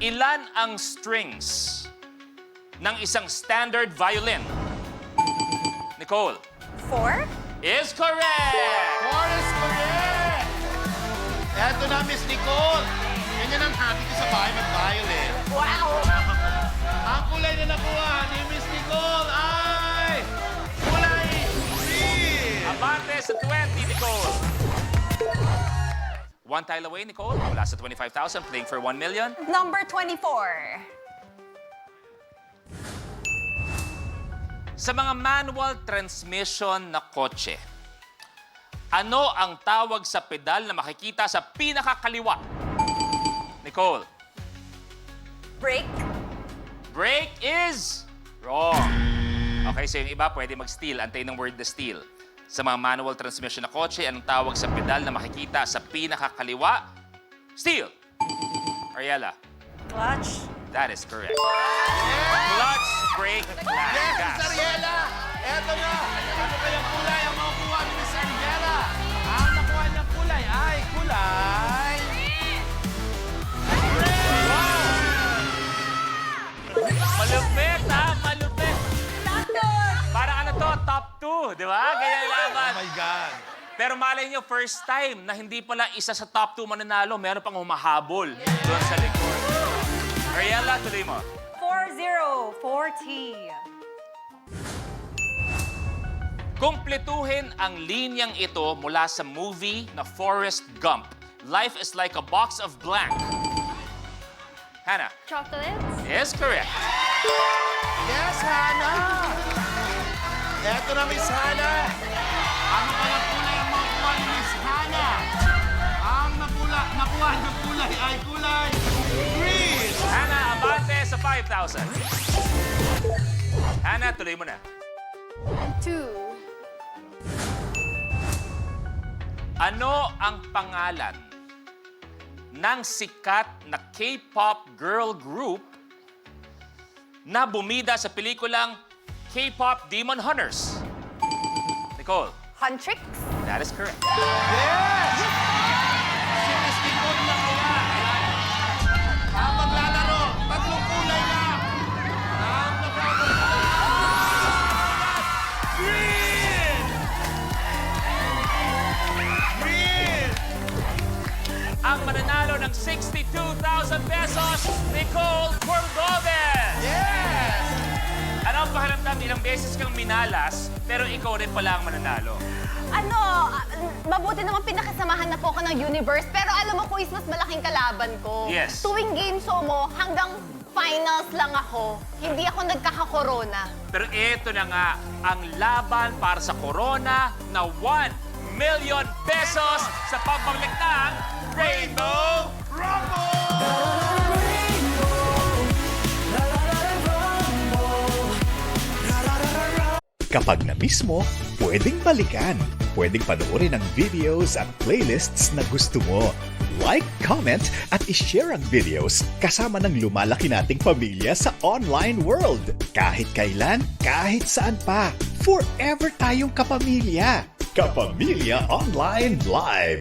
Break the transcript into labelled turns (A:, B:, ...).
A: Ilan ang strings ng isang standard violin? Nicole.
B: 4?
A: Is correct!
C: Forrest correct! Eto na, Miss Nicole. Ganyan ang happy ko sa bahay mag-violin.
B: Wow!
C: Ang kulay na nakuha ni Miss Nicole ay kulay green!
A: Abante sa 20, Nicole. One tile away, Nicole. Mula sa 25,000, playing for 1 million.
B: Number 24.
A: Sa mga manual transmission na kotse, ano ang tawag sa pedal na makikita sa pinakakaliwa? Nicole.
B: Break?
A: Brake is wrong. Okay, so yung iba pwede mag-steal. Antayin ng word na steal. Sa mga manual transmission na kotse, anong tawag sa pedal na makikita sa pinakakaliwa? Steal. Ariela.
B: Clutch?
A: That is correct. Clutch, brake,
C: Yes,
A: gas.
C: Miss Ariela! Eto na! Ano kayang kulay ang makukuha ni Miss Ariela? Ang nakuha niyang kulay ay kulay...
A: Malupit, ha? Malupit.
B: Nandun!
A: Parang ano to, top 2, di ba? Ganyan
C: Oh
A: laban.
C: my God!
A: Pero malay nyo, first time na hindi pala isa sa top 2 mananalo, meron pang humahabol doon sa likod. Ariela, tuloy mo.
B: 40. 40.
A: Kumpletuhin ang linyang ito mula sa movie na Forrest Gump. Life is like a box of blank. Hannah.
B: Chocolates?
A: Is correct.
C: Yes, Hannah! Eto na, Miss Hannah! Ano kayang kulay ang makukuha ni Miss Hannah? Ang nakuha ng kulay ay kulay green!
A: Hannah, abante sa 5,000. Hannah, tuloy mo na.
B: 2.
A: Ano ang pangalan ng sikat na K-pop girl group na bumida sa pelikulang K-pop Demon Hunters? Nicole.
B: Huntrix?
A: That is correct.
C: Yes! Si Miss Nicole na kaya. Ang maglalaro, tatlong kulay lang. Ang green! Green!
A: Ang mananalo ng 62,000 pesos, Nicole Cordoven!
C: Yes!
A: Ano ang pakiramdam? Ilang beses kang minalas, pero ikaw rin pala ang mananalo.
B: Ano, mabuti naman pinakasamahan na po ako ng universe, pero alam mo, Kuis, mas malaking kalaban ko.
A: Yes.
B: Tuwing game show mo, hanggang finals lang ako. Hindi ako nagkaka-corona.
A: Pero ito na nga, ang laban para sa Corona na 1 million pesos sa pagbabalik ng Rainbow
C: Rumble!
D: Kapag na-miss mo, pwedeng balikan. Pwedeng panoorin ang videos at playlists na gusto mo. Like, comment, at ishare ang videos kasama ng lumalaki nating pamilya sa online world. Kahit kailan, kahit saan pa. Forever tayong kapamilya. Kapamilya Online Live.